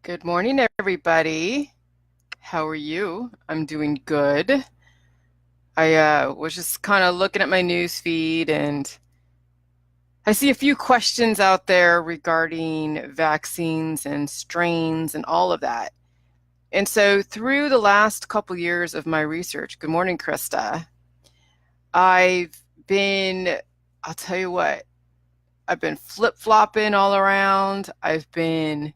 Good morning, everybody. How are you? I'm doing good. I was just kind of looking at my news feed and I see a few questions out there regarding vaccines and strains and all of that. And so through the last couple years of my research, good morning, Krista, I've been, I'll tell you what, I've been flip-flopping all around. I've been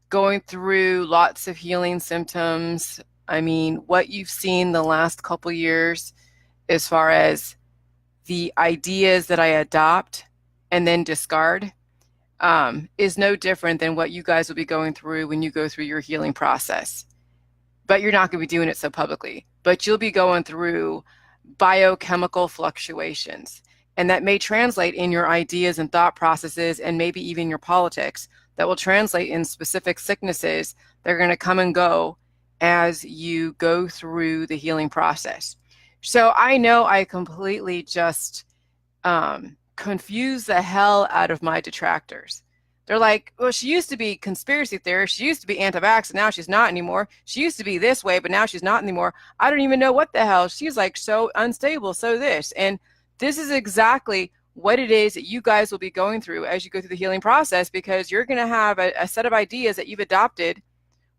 going through lots of healing symptoms. I mean, what you've seen the last couple years as far as the ideas that I adopt and then discard is no different than what you guys will be going through when you go through your healing process. But you're not going to be doing it so publicly. But you'll be going through biochemical fluctuations. And that may translate in your ideas and thought processes and maybe even your politics that will translate in specific sicknesses that are going to come and go as you go through the healing process. So I know I completely just confuse the hell out of my detractors. They're like, well, she used to be conspiracy theorist. She used to be anti-vax, and now she's not anymore. She used to be this way, but now she's not anymore. I don't even know what the hell. She's like so unstable, so this. And this is exactly what it is that you guys will be going through as you go through the healing process, because you're going to have a set of ideas that you've adopted,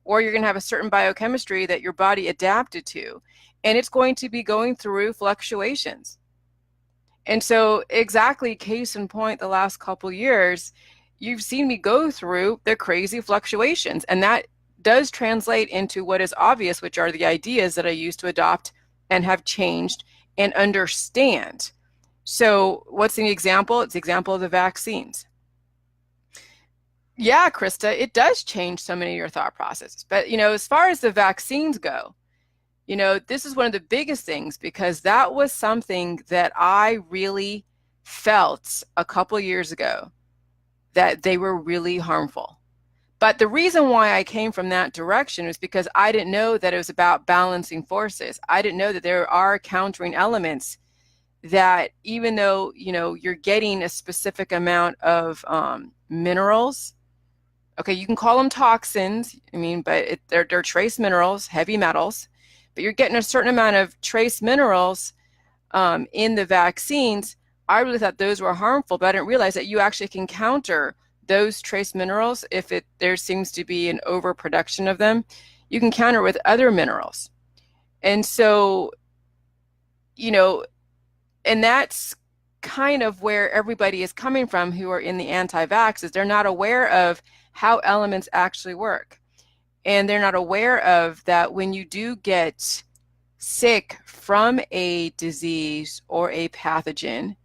or you're going to have a certain biochemistry that your body adapted to, and it's going to be going through fluctuations. And so exactly case in point, the last couple years, you've seen me go through the crazy fluctuations, and that does translate into what is obvious, which are the ideas that I used to adopt and have changed and understand. So what's the example? It's the example of the vaccines. Yeah, Krista, it does change so many of your thought processes. But, as far as the vaccines go, this is one of the biggest things, because that was something that I really felt a couple years ago that they were really harmful. But the reason why I came from that direction was because I didn't know that it was about balancing forces. I didn't know that there are countering elements that, even though, you're getting a specific amount of minerals. Okay, you can call them toxins. I mean, but they're trace minerals, heavy metals, but you're getting a certain amount of trace minerals in the vaccines. I really thought those were harmful, but I didn't realize that you actually can counter those trace minerals if there seems to be an overproduction of them. You can counter with other minerals. And so, you know, and that's kind of where everybody is coming from who are in the anti-vax, is they're not aware of how elements actually work. And they're not aware of that when you do get sick from a disease or a pathogen,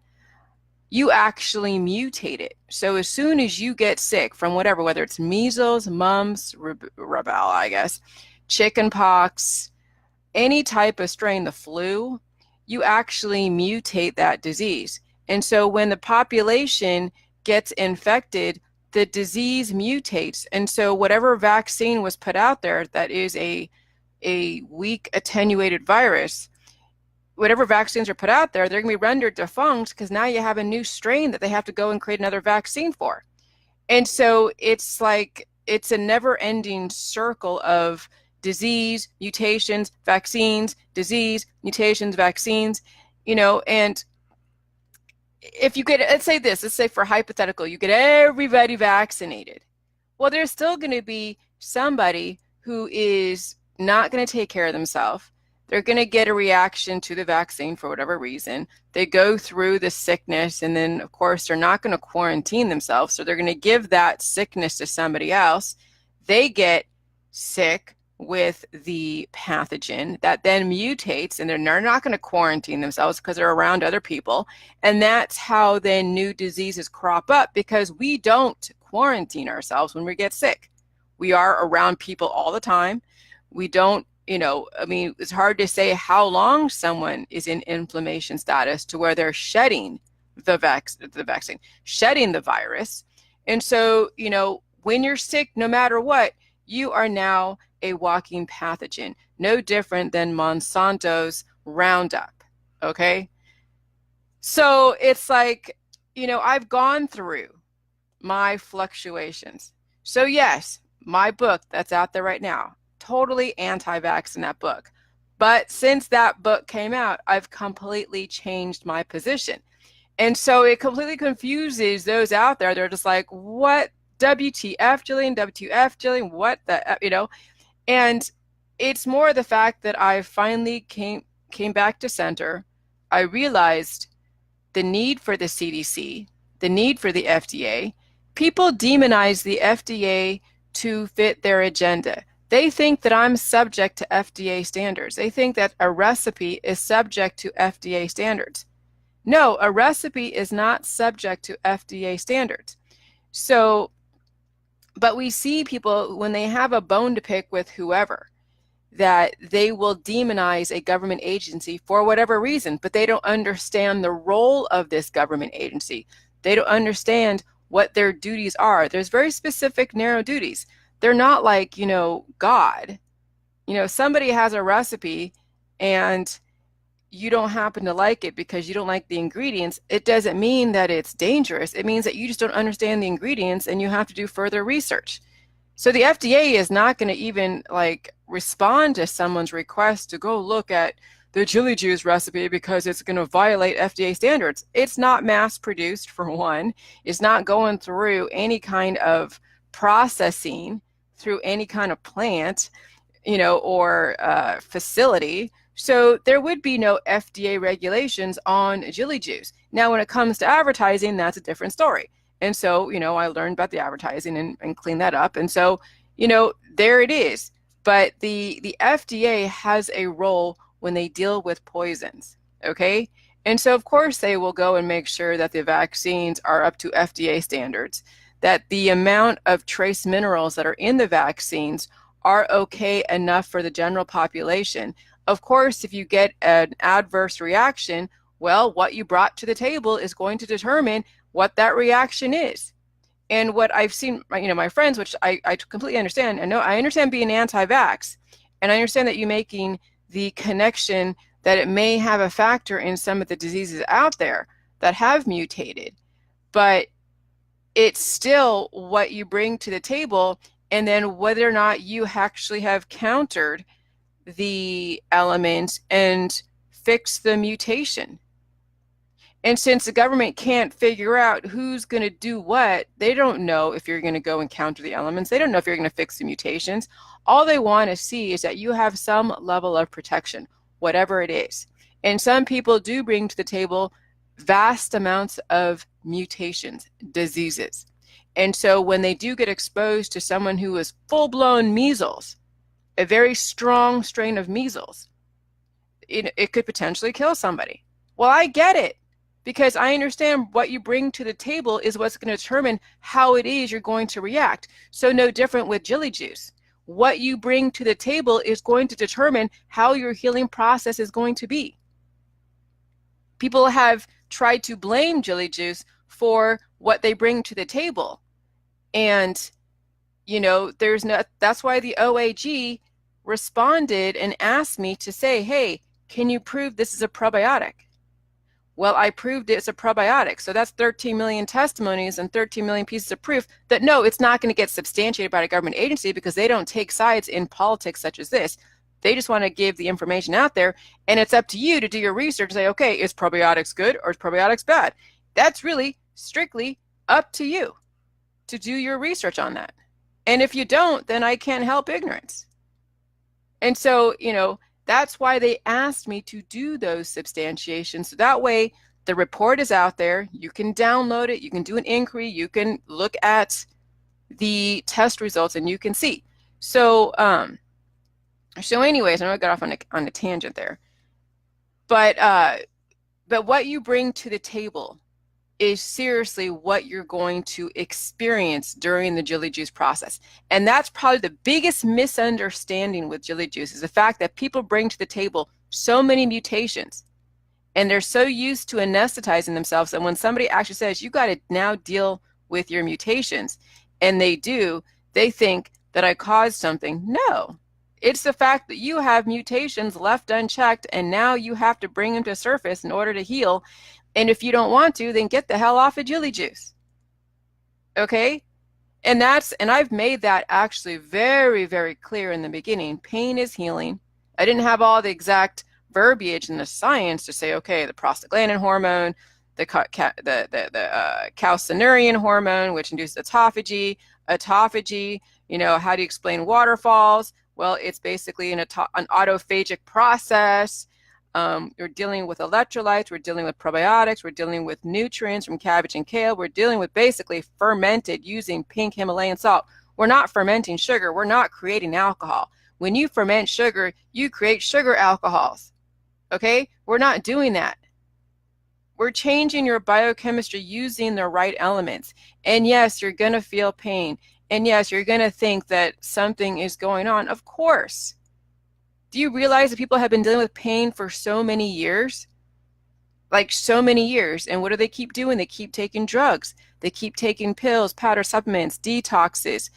you actually mutate it. So as soon as you get sick from whatever, whether it's measles, mumps, rubella, I guess, chicken pox, any type of strain, the flu, you actually mutate that disease. And so when the population gets infected, the disease mutates. And so whatever vaccine was put out there that is a weak attenuated virus, whatever vaccines are put out there, they're going to be rendered defunct because now you have a new strain that they have to go and create another vaccine for. And so it's like, it's a never-ending circle of disease, mutations, vaccines, disease, mutations, vaccines, and if you get, let's say for hypothetical, you get everybody vaccinated. Well, there's still going to be somebody who is not going to take care of themselves. They're going to get a reaction to the vaccine for whatever reason. They go through the sickness, and then, of course, they're not going to quarantine themselves. So they're going to give that sickness to somebody else. They get sick with the pathogen that then mutates, and they're not going to quarantine themselves because they're around other people. And that's how then new diseases crop up, because we don't quarantine ourselves when we get sick. We are around people all the time. We don't, I mean, it's hard to say how long someone is in inflammation status to where they're shedding the vaccine, shedding the virus. And so, when you're sick, no matter what, you are now a walking pathogen, no different than Monsanto's Roundup, okay? So it's like, I've gone through my fluctuations. So yes, my book that's out there right now, totally anti-vax in that book. But since that book came out, I've completely changed my position. And so it completely confuses those out there. They're just like, what? WTF, Jillian? WTF, Jillian? What the, And it's more the fact that I finally came back to center. I realized the need for the CDC, the need for the FDA. People demonize the FDA to fit their agenda. They think that I'm subject to FDA standards. They think that a recipe is subject to FDA standards. No, a recipe is not subject to FDA standards. So, but we see people when they have a bone to pick with whoever, that they will demonize a government agency for whatever reason, but they don't understand the role of this government agency. They don't understand what their duties are. There's very specific, narrow duties. They're not like, God. Somebody has a recipe and you don't happen to like it because you don't like the ingredients. It doesn't mean that it's dangerous. It means that you just don't understand the ingredients and you have to do further research. So the FDA is not going to even respond to someone's request to go look at the chili juice recipe because it's going to violate FDA standards. It's not mass produced, for one. It's not going through any kind of processing through any kind of plant, or facility. So there would be no FDA regulations on chili juice. Now, when it comes to advertising, that's a different story. And so, I learned about the advertising and cleaned that up. And so, there it is. But the FDA has a role when they deal with poisons, okay? And so, of course, they will go and make sure that the vaccines are up to FDA standards, that the amount of trace minerals that are in the vaccines are okay enough for the general population. Of course, if you get an adverse reaction, well, what you brought to the table is going to determine what that reaction is. And what I've seen, my friends, which I completely understand. I understand being anti-vax, and I understand that you making the connection that it may have a factor in some of the diseases out there that have mutated, but it's still what you bring to the table, and then whether or not you actually have countered the element and fixed the mutation. And since the government can't figure out who's going to do what, they don't know if you're going to go and counter the elements. They don't know if you're going to fix the mutations. All they want to see is that you have some level of protection, whatever it is. And some people do bring to the table vast amounts of mutations, diseases. And so when they do get exposed to someone who is full-blown measles, a very strong strain of measles, it could potentially kill somebody. Well, I get it, because I understand what you bring to the table is what's going to determine how it is you're going to react. So no different with chili juice. What you bring to the table is going to determine how your healing process is going to be. People have tried to blame chili juice for what they bring to the table. And, that's why the OAG responded and asked me to say, hey, can you prove this is a probiotic? Well, I proved it's a probiotic. So that's 13 million testimonies and 13 million pieces of proof that no, it's not going to get substantiated by a government agency, because they don't take sides in politics such as this. They just want to give the information out there, and it's up to you to do your research and say, okay, is probiotics good or is probiotics bad? That's really strictly up to you to do your research on that. And if you don't, then I can't help ignorance. And so, that's why they asked me to do those substantiations. So that way the report is out there. You can download it. You can do an inquiry. You can look at the test results and you can see. So, anyways, I know I got off on a tangent there. But what you bring to the table is seriously what you're going to experience during the chili juice process. And that's probably the biggest misunderstanding with chili juice, is the fact that people bring to the table so many mutations, and they're so used to anesthetizing themselves that when somebody actually says, you got to now deal with your mutations, and they do, they think that I caused something. No, it's the fact that you have mutations left unchecked, and now you have to bring them to surface in order to heal. And if you don't want to, then get the hell off of chili juice. Okay? And I've made that actually very, very clear in the beginning. Pain is healing. I didn't have all the exact verbiage in the science to say, okay, the prostaglandin hormone, the calcineurin hormone, which induces autophagy, how do you explain waterfalls? Well, it's basically an autophagic process. We're dealing with electrolytes, we're dealing with probiotics, we're dealing with nutrients from cabbage and kale, we're dealing with basically fermented using pink Himalayan salt. We're not fermenting sugar, we're not creating alcohol. When you ferment sugar, you create sugar alcohols. Okay? We're not doing that. We're changing your biochemistry using the right elements. And yes, you're going to feel pain. And yes, you're going to think that something is going on. Of course. Do you realize that people have been dealing with pain for so many years? Like so many years. And what do they keep doing? They keep taking drugs. They keep taking pills, powder supplements, detoxes,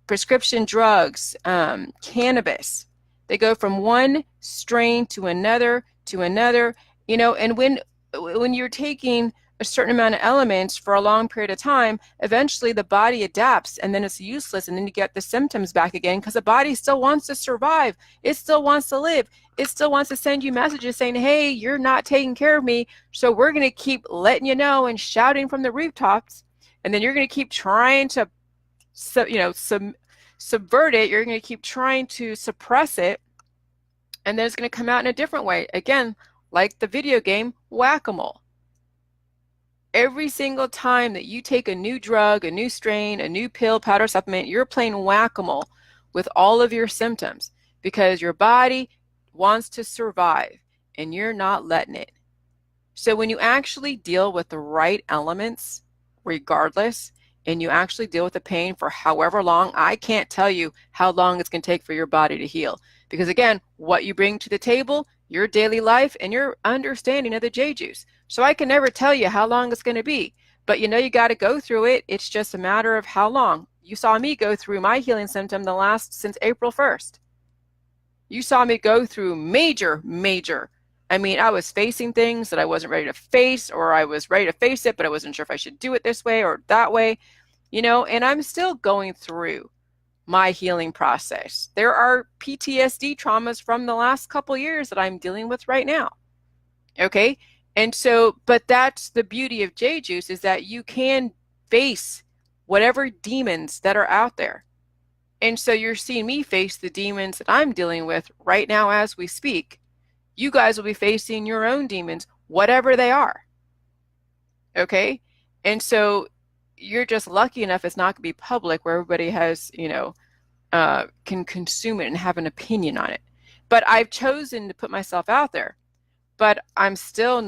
prescription drugs, cannabis. They go from one strain to another, and when you're taking a certain amount of elements for a long period of time, eventually the body adapts and then it's useless, and then you get the symptoms back again because the body still wants to survive. It still wants to live. It still wants to send you messages saying, hey, you're not taking care of me, so we're going to keep letting you know and shouting from the rooftops, and then you're going to keep trying to subvert it. You're going to keep trying to suppress it, and then it's going to come out in a different way. Again, like the video game Whack-A-Mole. Every single time that you take a new drug, a new strain, a new pill, powder supplement, you're playing Whack-A-Mole with all of your symptoms because your body wants to survive and you're not letting it. So when you actually deal with the right elements, regardless, and you actually deal with the pain for however long, I can't tell you how long it's going to take for your body to heal. Because again, what you bring to the table, your daily life, and your understanding of the J juice. So I can never tell you how long it's going to be, but you got to go through it. It's just a matter of how long. You saw me go through my healing symptom since April 1st. You saw me go through major. I was facing things that I wasn't ready to face, or I was ready to face it, but I wasn't sure if I should do it this way or that way, and I'm still going through my healing process. There are PTSD traumas from the last couple years that I'm dealing with right now. Okay. And so, but that's the beauty of J Juice, is that you can face whatever demons that are out there. And so you're seeing me face the demons that I'm dealing with right now as we speak. You guys will be facing your own demons, whatever they are. Okay? And so you're just lucky enough it's not going to be public where everybody has, can consume it and have an opinion on it. But I've chosen to put myself out there. But I'm still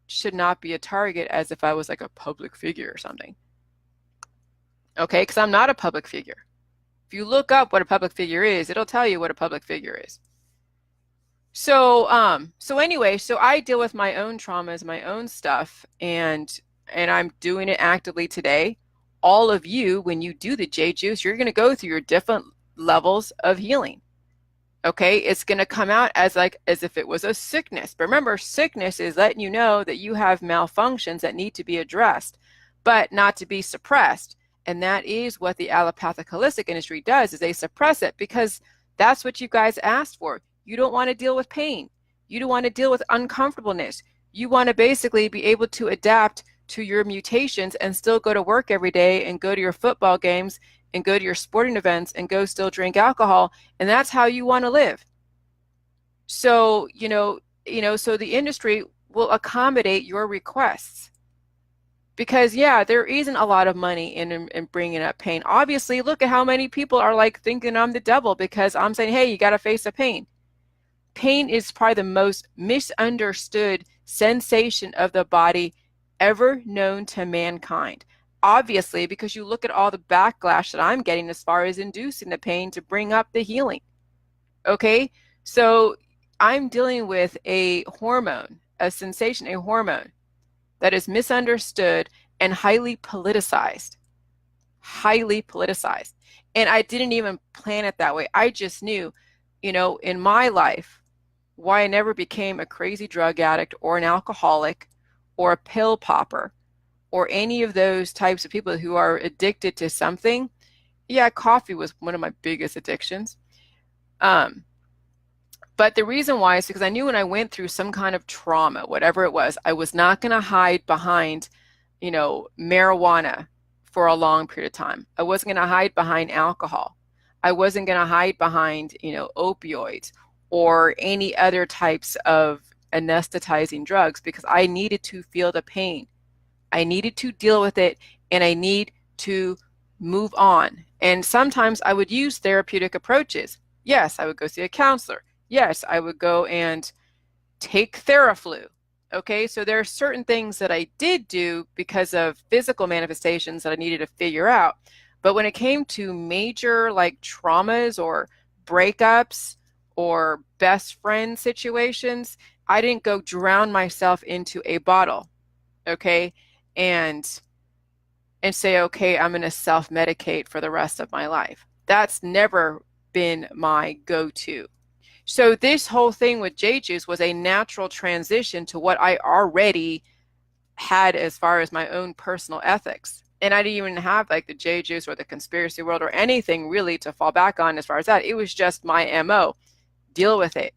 should not be a target as if I was like a public figure or something. Okay? Because I'm not a public figure. If you look up what a public figure is, it'll tell you what a public figure is. So anyway, so I deal with my own traumas, my own stuff, and I'm doing it actively today. All of you, when you do the J Juice, you're going to go through your different levels of healing. Okay, it's going to come out as if it was a sickness. But remember, sickness is letting you know that you have malfunctions that need to be addressed, but not to be suppressed. And that is what the allopathic holistic industry does, is they suppress it because that's what you guys asked for. You don't want to deal with pain. You don't want to deal with uncomfortableness. You want to basically be able to adapt to your mutations and still go to work every day and go to your football games and go to your sporting events and go still drink alcohol. And that's how you want to live. So, so the industry will accommodate your requests. Because, yeah, there isn't a lot of money in bringing up pain. Obviously, look at how many people are thinking I'm the devil because I'm saying, hey, you got to face the pain. Pain is probably the most misunderstood sensation of the body ever known to mankind. Obviously, because you look at all the backlash that I'm getting as far as inducing the pain to bring up the healing. Okay, so I'm dealing with a hormone, a sensation, a hormone that is misunderstood and highly politicized. Highly politicized. And I didn't even plan it that way. I just knew, in my life, why I never became a crazy drug addict or an alcoholic or a pill popper or any of those types of people who are addicted to something, Yeah, coffee was one of my biggest addictions. Um, but the reason why is because I knew when I went through some kind of trauma, whatever it was, I was not going to hide behind, marijuana for a long period of time. I wasn't going to hide behind alcohol. I wasn't going to hide behind, opioids or any other types of anesthetizing drugs because I needed to feel the pain. I needed to deal with it and I need to move on. And sometimes I would use therapeutic approaches. Yes, I would go see a counselor. Yes, I would go and take Theraflu. Okay, so there are certain things that I did do because of physical manifestations that I needed to figure out. But when it came to major like traumas or breakups or best friend situations, I didn't go drown myself into a bottle. Okay, and say, okay, I'm going to self-medicate for the rest of my life. That's never been my go-to. So this whole thing with J Juice was a natural transition to what I already had as far as my own personal ethics. And I didn't even have like the J Juice or the conspiracy world or anything really to fall back on as far as that. It was just my MO. Deal with it.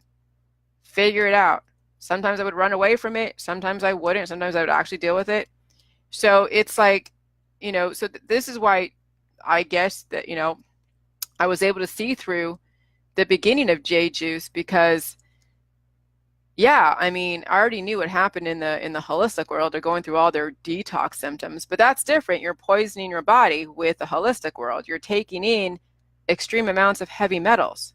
Figure it out. Sometimes I would run away from it. Sometimes I wouldn't. Sometimes I would actually deal with it. So it's like, so this is why I guess that, I was able to see through the beginning of J Juice because yeah, I mean, I already knew what happened in the holistic world. They're going through all their detox symptoms, but that's different. You're poisoning your body with the holistic world. You're taking in extreme amounts of heavy metals.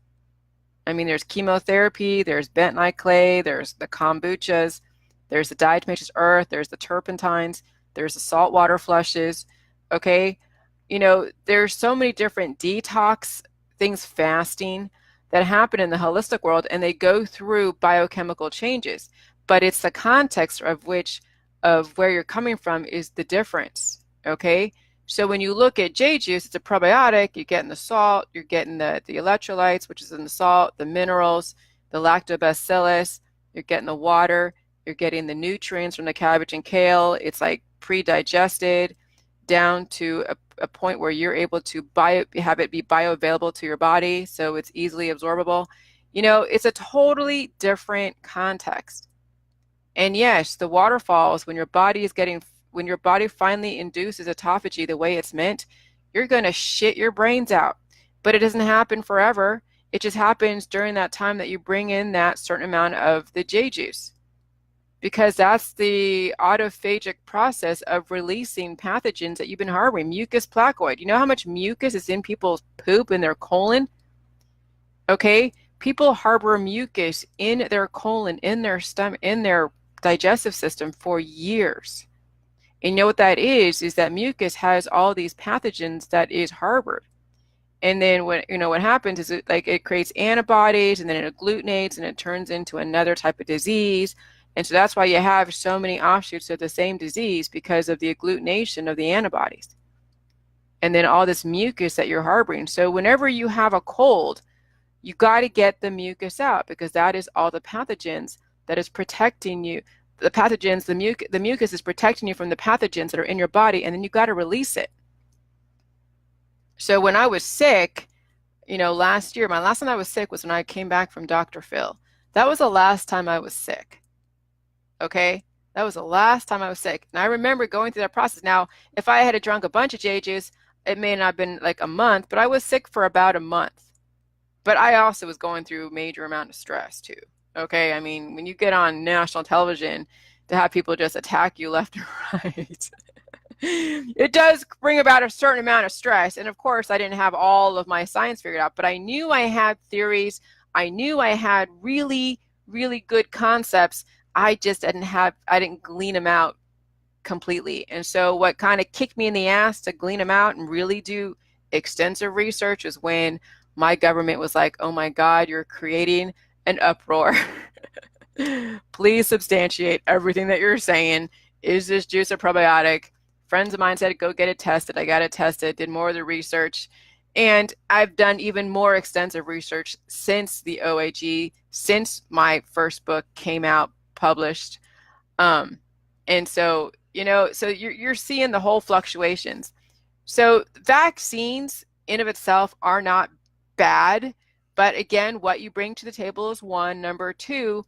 I mean, there's chemotherapy, there's bentonite clay, there's the kombuchas, there's the diatomaceous earth, there's the turpentines, there's the saltwater flushes. Okay, there's so many different detox things, fasting that happen in the holistic world, and they go through biochemical changes. But it's the context of where you're coming from is the difference. Okay, so when you look at J Juice, it's a probiotic. You're getting the salt, you're getting the electrolytes, which is in the salt, the minerals, the lactobacillus, you're getting the water, you're getting the nutrients from the cabbage and kale. It's like pre-digested down to a point where you're able to have it be bioavailable to your body so it's easily absorbable. It's a totally different context. And yes, the waterfalls, when your body finally induces autophagy the way it's meant, you're going to shit your brains out. But it doesn't happen forever. It just happens during that time that you bring in that certain amount of the J Juice. Because that's the autophagic process of releasing pathogens that you've been harboring. Mucus placoid. You know how much mucus is in people's poop in their colon? Okay? People harbor mucus in their colon, in their stomach, in their digestive system for years. And you know what that is that mucus has all these pathogens that is harbored. And then what happens is it creates antibodies and then it agglutinates and it turns into another type of disease. And so that's why you have so many offshoots of the same disease because of the agglutination of the antibodies. And then all this mucus that you're harboring. So whenever you have a cold, you got to get the mucus out because that is all the pathogens that is protecting you. The pathogens, the mucus is protecting you from the pathogens that are in your body, and then you got to release it. So when I was sick, last year, my last time I was sick was when I came back from Dr. Phil. That was the last time I was sick. Okay, that was the last time I was sick. And I remember going through that process. Now, if I had drunk a bunch of J Juice, it may not have been like a month, but I was sick for about a month. But I also was going through a major amount of stress too. Okay, I mean, when you get on national television to have people just attack you left and right, it does bring about a certain amount of stress. And of course, I didn't have all of my science figured out, but I knew I had theories. I knew I had really, really good concepts. I didn't glean them out completely. And so what kind of kicked me in the ass to glean them out and really do extensive research is when my government was like, oh my God, you're creating an uproar. Please substantiate everything that you're saying. Is this juice a probiotic? Friends of mine said, go get it tested. I got it tested, did more of the research. And I've done even more extensive research since the OAG, since my first book came out, published. And so, so you're seeing the whole fluctuations. So vaccines, in of itself are not bad. But again, what you bring to the table is one. Number two,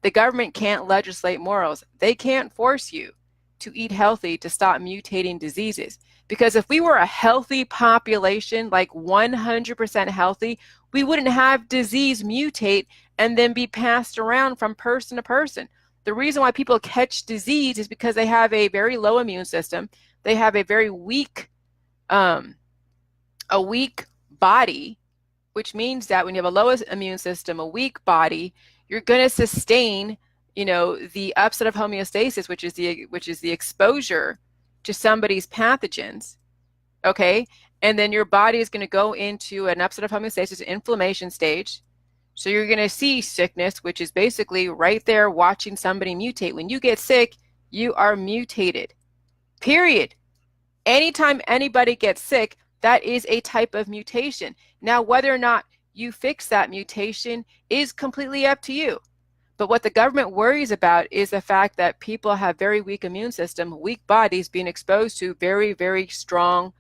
the government can't legislate morals. They can't force you to eat healthy to stop mutating diseases. Because if we were a healthy population, like 100% healthy, we wouldn't have disease mutate and then be passed around from person to person. The reason why people catch disease is because they have a very low immune system. They have a very weak body, which means that when you have a low immune system, a weak body, you're going to sustain, the upset of homeostasis, which is the exposure to somebody's pathogens. Okay, and then your body is going to go into an upset of homeostasis, inflammation stage. So you're going to see sickness, which is basically right there watching somebody mutate. When you get sick, you are mutated. Period. Anytime anybody gets sick, that is a type of mutation. Now, whether or not you fix that mutation is completely up to you. But what the government worries about is the fact that people have very weak immune system, weak bodies being exposed to very, very strong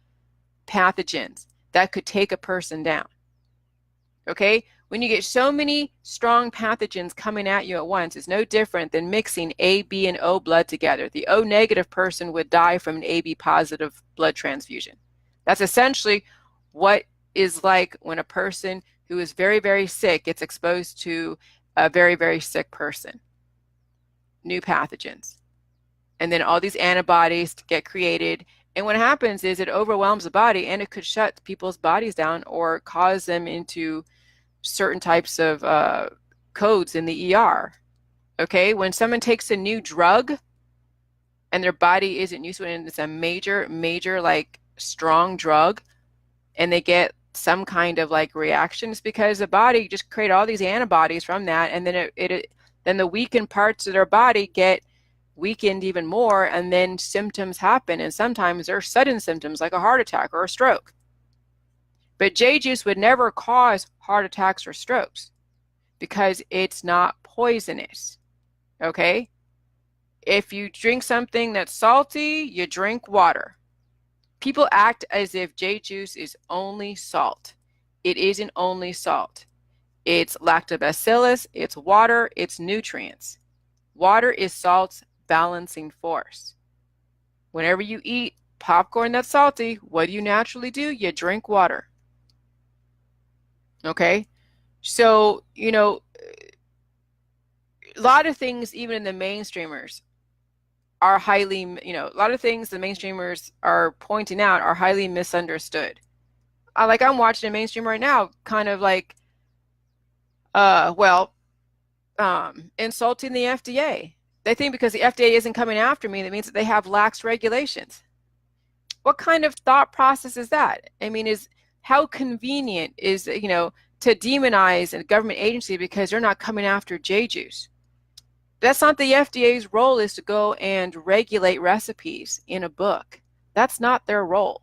pathogens that could take a person down. Okay? When you get so many strong pathogens coming at you at once, it's no different than mixing A, B, and O blood together. The O negative person would die from an AB positive blood transfusion. That's essentially what is like when a person who is very, very sick gets exposed to a very, very sick person. New pathogens. And then all these antibodies get created. And what happens is it overwhelms the body, and it could shut people's bodies down or cause them into certain types of codes in the ER. Okay, when someone takes a new drug and their body isn't used to it, and it's a major, like strong drug, and they get some kind of like reactions because the body just create all these antibodies from that, and then then the weakened parts of their body get weakened even more, and then symptoms happen, and sometimes they're sudden symptoms like a heart attack or a stroke. But J-juice would never cause heart attacks or strokes because it's not poisonous. Okay? If you drink something that's salty, you drink water. People act as if J-juice is only salt. It isn't only salt. It's lactobacillus, it's water, it's nutrients. Water is salt's balancing force. Whenever you eat popcorn that's salty, what do you naturally do? You drink water. Okay? So, a lot of things, even in the mainstreamers, are highly, a lot of things the mainstreamers are pointing out are highly misunderstood. Like I'm watching a mainstream right now, kind of like, insulting the FDA. They think because the FDA isn't coming after me, that means that they have lax regulations. What kind of thought process is that? I mean, how convenient is, to demonize a government agency because they're not coming after J-juice? That's not the FDA's role, is to go and regulate recipes in a book. That's not their role.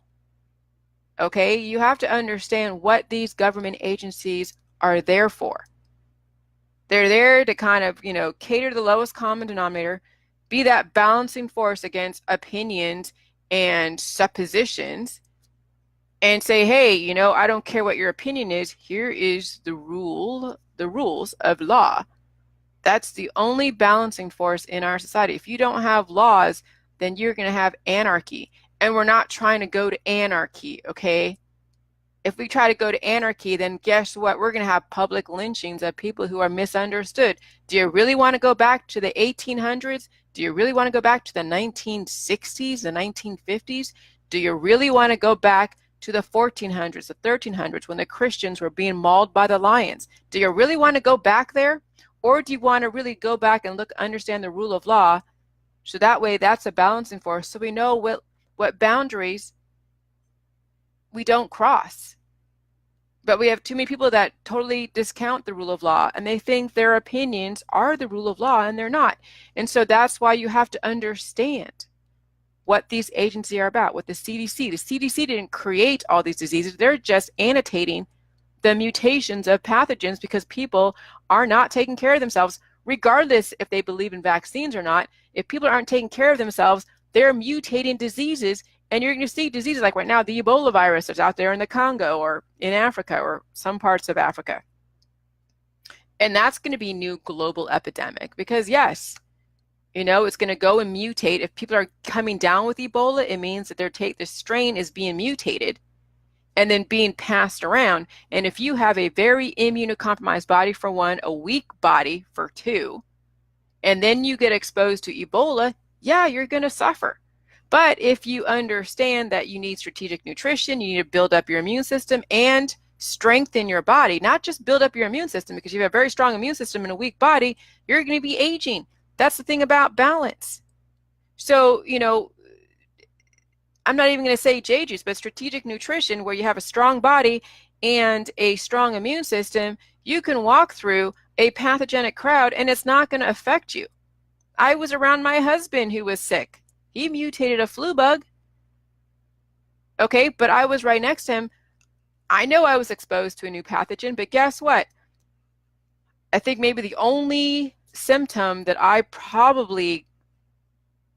Okay? You have to understand what these government agencies are there for. They're there to kind of, cater to the lowest common denominator, be that balancing force against opinions and suppositions, and say, hey, I don't care what your opinion is. Here is the rules of law. That's the only balancing force in our society. If you don't have laws, then you're going to have anarchy. And we're not trying to go to anarchy, okay? If we try to go to anarchy, then guess what? We're going to have public lynchings of people who are misunderstood. Do you really want to go back to the 1800s? Do you really want to go back to the 1960s, the 1950s? Do you really want to go back to the 1400s, the 1300s, when the Christians were being mauled by the lions? Do you really want to go back there? Or do you want to really go back and understand the rule of law, so that way that's a balancing force, so we know what boundaries we don't cross? But we have too many people that totally discount the rule of law, and they think their opinions are the rule of law, and they're not. And so that's why you have to understand what these agencies are about, what the CDC. The CDC didn't create all these diseases. They're just annotating the mutations of pathogens because people are not taking care of themselves, regardless if they believe in vaccines or not. If people aren't taking care of themselves, they're mutating diseases And you're going to see diseases like right now, the Ebola virus that's out there in the Congo or in Africa or some parts of Africa. And that's going to be a new global epidemic because yes, you know, it's going to go and mutate. If people are coming down with Ebola, it means that the strain is being mutated and then being passed around. And if you have a very immunocompromised body for one, a weak body for two, and then you get exposed to Ebola, yeah, you're going to suffer. But if you understand that you need strategic nutrition, you need to build up your immune system and strengthen your body, not just build up your immune system, because you have a very strong immune system and a weak body, you're going to be aging. That's the thing about balance. So, you know, I'm not even going to say J-juice, but strategic nutrition, where you have a strong body and a strong immune system, you can walk through a pathogenic crowd and it's not going to affect you. I was around my husband who was sick. He mutated a flu bug. Okay, but I was right next to him. I know I was exposed to a new pathogen, but guess what? I think maybe the only symptom that I probably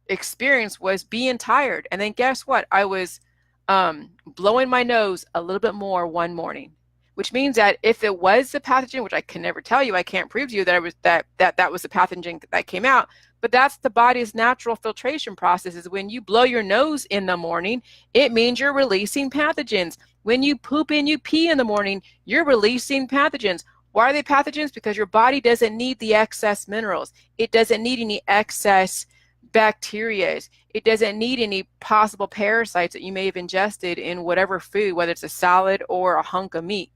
experienced was being tired. And then guess what? I was blowing my nose a little bit more one morning, which means that if it was the pathogen, which I can never tell you, I can't prove to you that it was that was the pathogen that came out, but that's the body's natural filtration process. Is when you blow your nose in the morning, it means you're releasing pathogens. When you poop and you pee in the morning, you're releasing pathogens. Why are they pathogens? Because your body doesn't need the excess minerals. It doesn't need any excess bacteria. It doesn't need any possible parasites that you may have ingested in whatever food, whether it's a salad or a hunk of meat.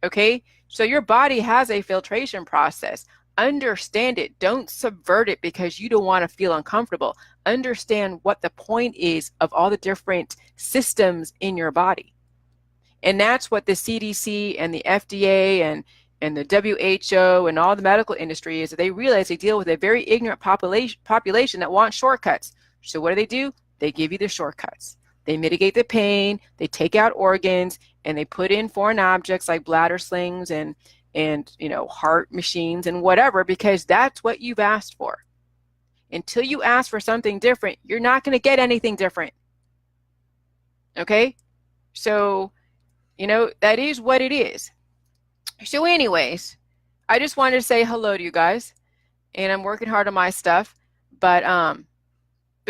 Okay? So your body has a filtration process. Understand it. Don't subvert it because you don't want to feel uncomfortable. Understand what the point is of all the different systems in your body. And that's what the CDC and the FDA and the WHO and all the medical industry is, that they realize they deal with a very ignorant population that wants shortcuts. So what do? They give you the shortcuts. They mitigate the pain, they take out organs, and they put in foreign objects like bladder slings and you know, heart machines and whatever, because that's what you've asked for. Until you ask for something different, you're not going to get anything different. Okay? So, you know, that is what it is. So anyways, I just wanted to say hello to you guys, and I'm working hard on my stuff, but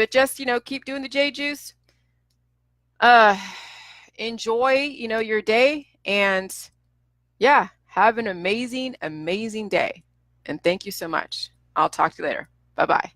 just, you know, keep doing the J-juice. Enjoy, you know, your day, and yeah, have an amazing, amazing day. And thank you so much. I'll talk to you later. Bye-bye.